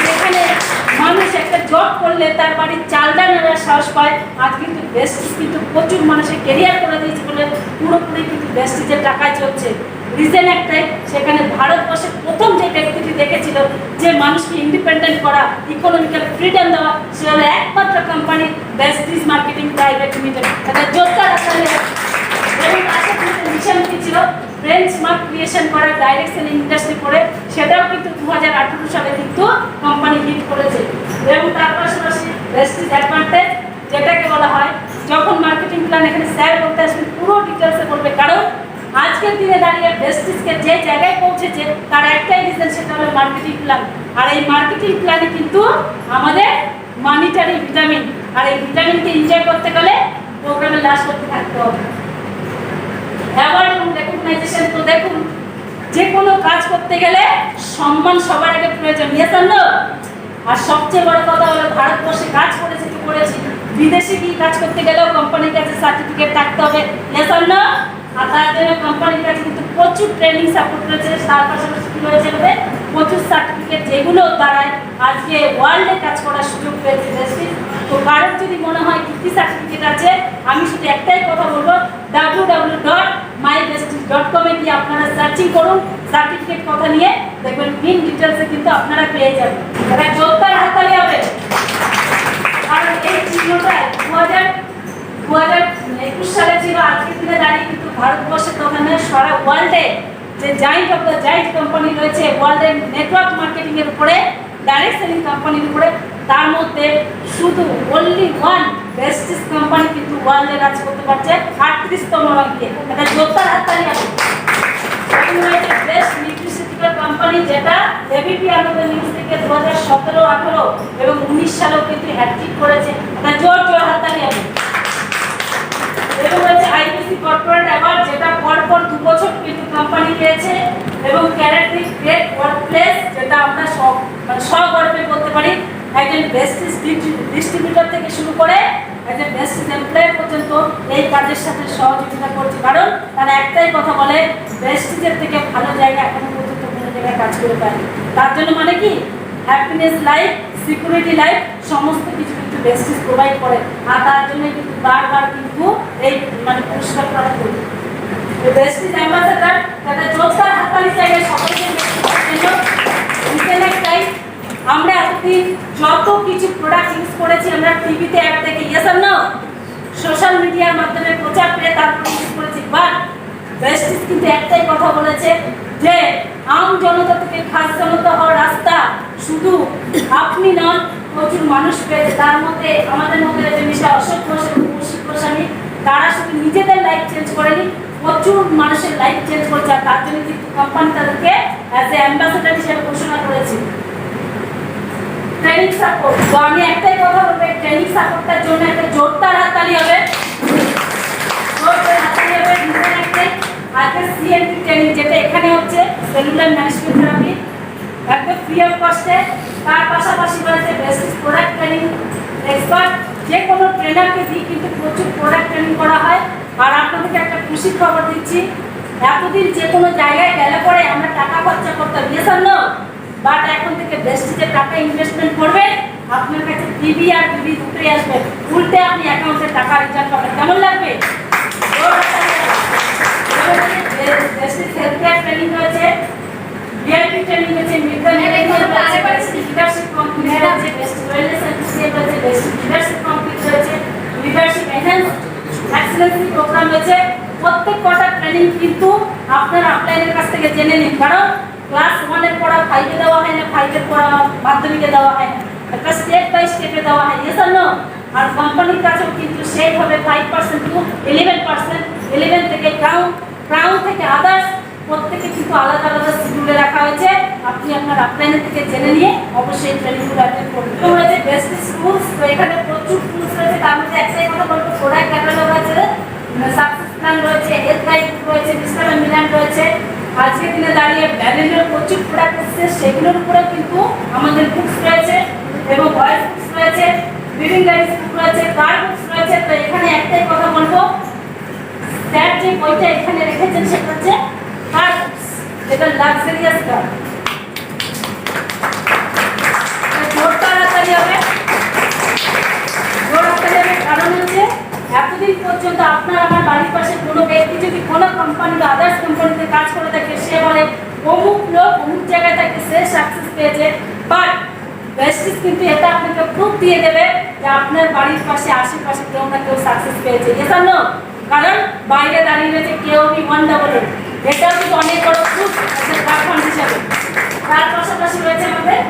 যেখানে মানুষ একটা জব করলে তার বাড়ির চালটা নেওয়ার সাহস পায়। আজ কিন্তু বেস্টিজ কিন্তু প্রচুর মানুষের কেরিয়ার করে দিয়েছে বলে পুরোপুরি কিন্তু বেস্টিজের টাকায় চলছে। রিজন একটাই, সেখানে ভারতবর্ষের প্রথম যে ব্যক্তিটি দেখেছিল যে মানুষকে ইন্ডিপেন্ডেন্ট করা, ইকোনমিক্যাল ফ্রিডম দেওয়া, সে হলো একমাত্র company besties marketing private limited. এটা জোরদার হাততালি। এবং তার মিশন কি ছিল? ফ্রেঞ্চ মার্ক ক্রিয়েশন করা, ডাইরেক্ট সেলিং ইন্ডাস্ট্রি করে, সেটাও কিন্তু 2018 সালে কিন্তু কোম্পানি হিট করেছে। এবং তার পাশাপাশি বেস্টিজ অ্যাডভান্টেজ, যেটাকে বলা হয় যখন মার্কেটিং প্ল্যান, এখানে স্যার বলতে আসবেন, পুরো ডিটেলসে বলবে, কারণ আজকের দিনে দাঁড়িয়ে বেস্টিজকে যে জায়গায় পৌঁছেছে তার একটাই রিজন, সেটা হলো মার্কেটিং প্ল্যান। আর এই মার্কেটিং প্ল্যানে কিন্তু আমাদের মানিটারি ভিটামিন, আর এই ভিটামিনকে এনজয় করতে গেলে প্রোগ্রামে লাস্ট করতে থাকতে হবে। অ্যাওয়ার্ড এবং রেকগনাইজেশন, তো দেখুন যে কোনো কাজ করতে গেলে সম্মান সবার আগে প্রয়োজন, ইয়েস আর নো? আর সবচেয়ে বড় কথা হলো ভারতবর্ষে কাজ করেছি তো করেছি, বিদেশে কি কাজ করতে গেলেও কোম্পানির কাছে সার্টিফিকেট থাকতে হবে, ইয়েস আর নো? আর তার জন্য কোম্পানির কাছে কিন্তু প্রচুর ট্রেনিং সাপোর্ট রয়েছে, তার পাশাপাশি কি রয়েছে বলে প্রচুর সার্টিফিকেট, যেগুলো দ্বারাই আজকে ওয়ার্ল্ডে কাজ করার সুযোগ পেয়েছে বেস্টিজ। তো কারোর যদি মনে হয় কী সার্টিফিকেট আছে, আমি শুধু একটাই কথা বলবো, www.mybesties.com এ গিয়ে আপনারা সার্চিং করুন সার্টিফিকেট কথা নিয়ে, দেখবেন ইন ডিটেলসে কিন্তু আপনারা পেয়ে যাবেন। এটা জোরদার হাততালি হবে। কারণ এই চিহ্নটা 2021 সালে ছিল, আজকের দিনে দাঁড়িয়ে কিন্তু ভারতবর্ষের তথা সারা ওয়ার্ল্ডে যে giant of the giant company রয়েছে ওয়ার্ল্ডের নেটওয়ার্ক মার্কেটিং এর উপরে, ডাইরেক্ট সেলিং কোম্পানির উপরে, তার মধ্যে শুধু অনলি ওয়ান বেস্টিজ কোম্পানি কিন্তু ওয়ার্ল্ডে কাজ করতে পারছে 38তম র্যাঙ্কে। এটা জোরদার হাততালি আছে। বেস্ট নিউট্রিশিউটিক্যাল কোম্পানি, যেটা এবিপি আমাদের নিউজ থেকে 2017, 18 এবং 19 সালেও কিন্তু হ্যাট্রিক করেছে। এটা জোর হাততালি আছে। এবং রয়েছে আইপিসি কর্পোরেট অ্যাওয়ার্ড, যেটা পরপর 2 বছর কিন্তু কোম্পানি পেয়েছে। এবং ক্যারেক্টারিস্টিক গ্রেট ওয়ার্কপ্লেস, যেটা আমরা সগর্বে বলতে পারি একজন বেস্টিজ ডিস্ট্রিবিউটর থেকে শুরু করে একজন বেস্টিজ এমপ্লয়ি পর্যন্ত এই কাজের সাথে সহযোগিতা করছে। কারণ তারা একটাই কথা বলে, বেস্টিজের থেকে ভালো জায়গা এখনো পর্যন্ত কোনো জায়গায় কাজ করে পায়নি। তার জন্য মানে কি, হ্যাপিনেস লাইফ, সিকিউরিটি লাইফ, সমস্ত কিছু কিন্তু বেস্টিজ প্রোভাইড করে। আর তার জন্য কিন্তু বারবার কিন্তু এই পুরস্কার করা করি। বেস্টিজ অ্যাম্বাসেডর, তারা জোরদার হাততালি চাইলে সকলকে একটাই, আমরা এতদিন যত কিছু প্রোডাক্ট ইউজ করেছি আমরা টিভিতে অ্যাড দেখে, ইয়েস আর নো? সোশ্যাল মিডিয়ার মাধ্যমে প্রচার করে তারপর ইউজ করেছি, বাট বেস্টিজ কিন্তু একটাই কথা বলেছে যে আম জনতা থেকে খাস জনতা হওয়ার রাস্তা শুধু আপনি নন, প্রচুর মানুষ পেয়েছে। তার মধ্যে আমাদের মধ্যে যে মিস্টার অশোক ঘোষ এবং কৌশিক গোস্বামী, তারা শুধু নিজেদের লাইফ চেঞ্জ করেনি, প্রচুর মানুষের লাইফ চেঞ্জ করেছে। আর তার জন্য কিন্তু কোম্পানি তাদেরকে অ্যাজ এ অ্যাম্বাসেডর হিসেবে ঘোষণা করেছে। ট্রেনিং সাপোর্ট, তো আমি একটাই কথা বলবো, ট্রেনিং সাপোর্টটার জন্য একটা জোরদার হাততালি হবে। জোরদার হাততালি হবে। রিজন একটাই, আজকে সিএনপি ট্রেনিং, যেটা এখানে হচ্ছে সেলুলার ম্যানেজমেন্ট থেরাপি, একদম ফ্রি অফ কস্টে। তার পাশাপাশি রয়েছে বেস্টিজ প্রোডাক্ট ট্রেনিং এক্সপার্ট, যে কোনো ট্রেনারকে দিয়ে কিন্তু প্রচুর প্রোডাক্ট ট্রেনিং করা হয়। আর আপনাদেরকে একটা খুশির খবর দিচ্ছি, এতদিন যে কোনো জায়গায় গেলে পরে আমরা টাকা খরচা করতাম, ইয়েস আর নো? বাট এখন থেকে বেস্টিজে টাকা ইনভেস্টমেন্ট করবে, আপনার কাছে টিভি আর টিভি দুটোই আসবে, উল্টে আপনি অ্যাকাউন্টে টাকা রিটার্ন পাবেন। কেমন লাগবে? বেস্টিজ হেলথ কেয়ার ট্রেনিং রয়েছে, ভিআইপি ট্রেনিং রয়েছে, লিডারশিপ কমপ্লিট রয়েছে, বেস্ট ওয়েলনেস অ্যাসোসিয়েট রয়েছে, বেস্ট লিডারশিপ কমপ্লিট রয়েছে, লিডারশিপ এনহ্যান্স এক্সেলেন্সি প্রোগ্রাম রয়েছে। প্রত্যেক কটা ট্রেনিং কিন্তু আপনার আপলাইনের কাছ থেকে জেনে নিন, কারণ ক্লাস 1 এর পড়া 5 এ দেওয়া হয় না, 5 এর পড়া মাধ্যমিকে দেওয়া হয় না, একটা স্টেপ বাই স্টেপে দেওয়া হয়, ইয়েস আর নো? আর কোম্পানির কাছেও কিন্তু সেই হবে 5% টু 11%, 11 থেকে ক্রাউন থেকে আদার্স, প্রত্যেকে কিন্তু আলাদা আলাদা শিডিউলে রাখা হয়েছে। আপনি আপনার আপলাইনের থেকে জেনে নিয়ে অবশ্যই ট্রেনিংগুলো অ্যাটেন্ড করুন। তো রয়েছে বেস্টিজ টুলস, তো এখানে প্রচুর টুলস রয়েছে, তার মধ্যে একটাই কথা বলবো, প্রোডাক্ট ক্যাটালগ আছে, সাকসেস প্ল্যান রয়েছে, হেলথ গাইড রয়েছে, মিস্টার মিলান রয়েছে। আজকের দিনে দাঁড়িয়ে ব্যালেন্সের প্রচুর প্রোডাক্ট এসেছে, সেগুলোর উপরে কিন্তু আমাদের বুকস রয়েছে এবং ভয়েস বুকস রয়েছে, রিডিং গাইডস বুক রয়েছে, কার বুকস রয়েছে। তো এখানে একটাই কথা বলবো, স্যার যে বইটা এখানে রেখেছেন সেটা হচ্ছে কার্স, যেটা লাক্সারিয়াস কার। তাড়াতাড়ি হবে, তাড়াতাড়ি হবে, কারণ হচ্ছে এতদিন পর্যন্ত আপনার আমার বাড়ির পাশে কোনো ব্যক্তি যদি কোনো কোম্পানি বা আদার্স কোম্পানিতে কাজ করে থাকে, সে বলে অমুক লোক অমুক জায়গায় থাকে, সে সাকসেস পেয়েছে। বাট প্রেস্টিজ কিন্তু এটা আপনাকে প্রুফ দিয়ে দেবে যে আপনার বাড়ির পাশে আশেপাশে কেউ না কেউ সাকসেস পেয়েছে। এটা না, কারণ বাইরে দাঁড়িয়ে রয়েছে কেউ বি 188, এটাও কিন্তু অনেক বড় প্রুফ প্ল্যাটফর্ম হিসাবে। তার পাশাপাশি রয়েছে আমাদের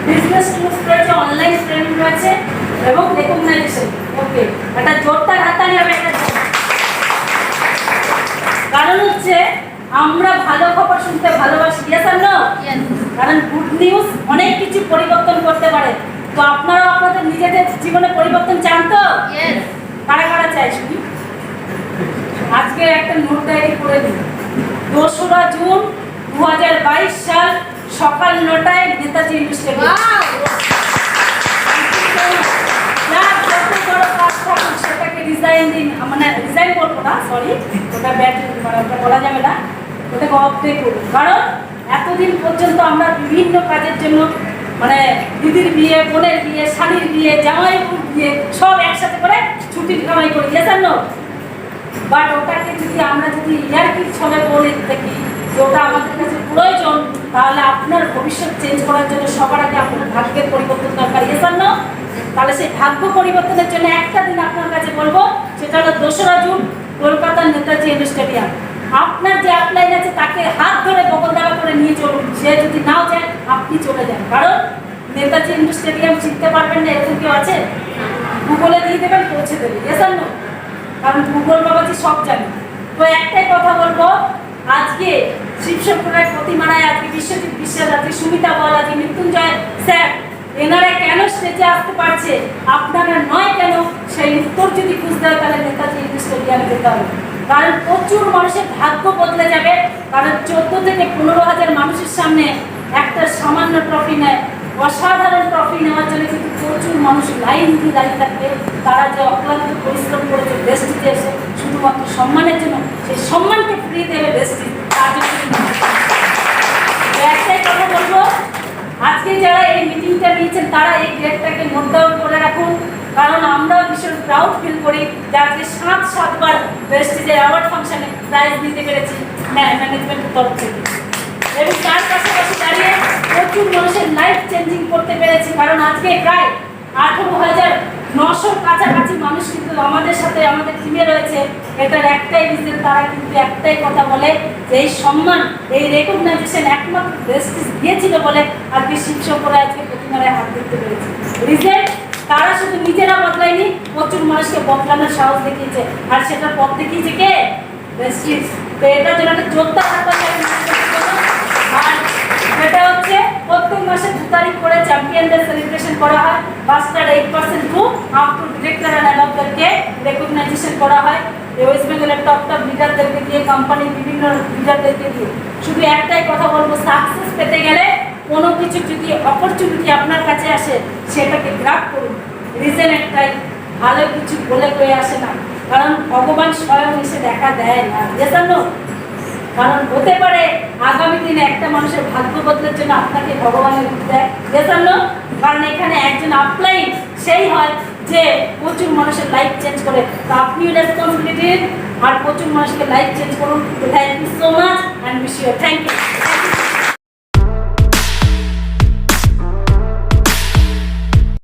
বিজনেস টুলস রয়েছে, অনলাইন ট্রেনিং রয়েছে এবং রেকগনাইজেশন। ওকে, এটা জোরদার হাততালি হবে। এটা কারণ হচ্ছে আমরা ভালো খবর শুনতে ভালোবাসি, ইয়েস আর নো? কারণ গুড নিউজ অনেক কিছু পরিবর্তন করতে পারে। তো আপনারাও আপনাদের নিজেদের জীবনে পরিবর্তন চান তো? কারা কারা চাই শুনি? আজকে একটা নোট ডায়েরি করে দিন। 2রা জুন 2022 সাল সকাল 9টায় নেতাজি ইন্ডাস্ট্রিয়াল। সেটাকে ডিজাইন দিন, মানে ডিজাইন করবো না, সরি, ওটা ওটা বলা যাবে না, ওটাকে অপডেট করবো। কারণ এতদিন পর্যন্ত আমরা বিভিন্ন কাজের জন্য মানে দিদির বিয়ে, বোনের বিয়ে, শাড়ির বিয়ে, জামাইপুর বিয়ে সব একসাথে করে ছুটির কামাই করি, জানো না? বাট ওটাকে যদি আমরা যদি ইয়ারকির ছলে বলে দেখি যে ওটা আমাদের কাছে প্রয়োজন, তাহলে আপনার ভবিষ্যৎ চেঞ্জ করার জন্য সবার আগে আপনার ভাগ্যের পরিবর্তন দরকার, জানো? তাহলে সেই ভাগ্য পরিবর্তনের জন্য একটা দিন আপনার কাছে বলবো, সেটা হলো 2রা জুন কলকাতার নেতাজি স্টেডিয়াম। আপনার যে আপলাইন আছে তাকে হাত ধরে বগলদারা করে নিয়ে চলুন। সে যদি নাও যায় আপনি চলে যান, কারণ নেতাজি স্টেডিয়াম চিনতে পারবেন না এরকম কেউ আছে? গুগলে দিয়ে দেবেন, পৌঁছে দেবে, জানো? কারণ গুগল বাবাজি সব জানে। তো একটাই কথা বলবো, আজকে শিবশঙ্করের প্রতিমানায় আজকে বিশ্বজিৎ বিশ্বাস, আজকে সুমিতা বল, আজকে মৃত্যুঞ্জয় স্যার, এনারা কেন স্টেজে আসতে পারছে, আপনারা নয় কেন? সেই উত্তর যদি খুঁজতে হয় তাহলে নেতাজি স্টেডিয়ামে যেতে হবে। কারণ প্রচুর মানুষের ভাগ্য বদলে যাবে। কারণ 14 থেকে 15,000 মানুষের সামনে একটা সামান্য ট্রফি নেয়, অসাধারণ ট্রফি নেওয়ার জন্য কিন্তু প্রচুর মানুষ লাইন দিয়ে দাঁড়িয়ে থাকবে। তারা যে অক্লান্ত পরিশ্রম করেছে বেস্টিজে এসে শুধুমাত্র সম্মানের জন্য, সেই সম্মানকে ফিরিয়ে দেবে বেস্টিজ, তার জন্য। একটাই কথা বলবো, আজকে যারা এই মিটিংটা নিয়েছেন তারা এই ডেটটাকে নোট ডাউন করে রাখুন। কারণ আমরা ভীষণ প্রাউড ফিল করি যে আজকে 7বার প্রেস্টিজের অ্যাওয়ার্ড ফাংশনে প্রাইজ দিতে পেরেছি ম্যানেজমেন্টের তরফ থেকে। এবং তার পাশাপাশি দাঁড়িয়ে প্রচুর মানুষের লাইফ চেঞ্জিং করতে পেরেছি। কারণ আজকে প্রায় 18,900 কাছাকাছি মানুষ কিন্তু আমাদের সাথে আমাদের টিমে রয়েছে। এটার একটাই রিজন, তারা কিন্তু একটাই কথা বলে যে এই সম্মান, এই রেকগনাইজেশন একমাত্র প্রেস্টিজ দিয়েছিল বলে আজকে শিবশঙ্করে আজকে প্রতিমারায় হাত দিতে পেরেছে। রিজন, তারা শুধু নিজেরা বদলায়নি, প্রচুর মানুষকে বদলানোর সাহস দেখিয়েছে। আর সেটার পথ দেখিয়েছে কে? প্রেস্টিজ। তো এটার জন্য একটা যোদ্ধা থাকতে চাই। আর এটা হচ্ছে প্রত্যেক মাসে 2 তারিখ করে চ্যাম্পিয়নদের সেলিব্রেশন করা হয়। 8% group up to director and অ্যাবাভদেরকে রেকগনাইজেশন করা হয়। ওয়েস্ট বেঙ্গলের টপ লিডারদেরকে দিয়ে, কোম্পানির বিভিন্ন লিডারদেরকে দিয়ে। শুধু একটাই কথা বলবো, সাকসেস পেতে গেলে কোনো কিছু যদি অপরচুনিটি আপনার কাছে আসে সেটাকে গ্রাব করুন। রিজন একটাই, ভালো কিছু বলে কয়ে আসে না, কারণ ভগবান স্বয়ং এসে দেখা দেয় না, জানো? কারণ হতে পারে আগামী দিনে একটা মানুষের ভাগ্য বদলের জন্য আপনাকে ভগবানের রূপ দেয়, জানো? কারণ এখানে একজন আপলাইন সেই হয় যে প্রচুর মানুষের লাইফ চেঞ্জ করে। তো আপনিও রেসপন্সিবিলিটি আর প্রচুর মানুষকে লাইফ চেঞ্জ করুন। Thank you so much and wish you thank you.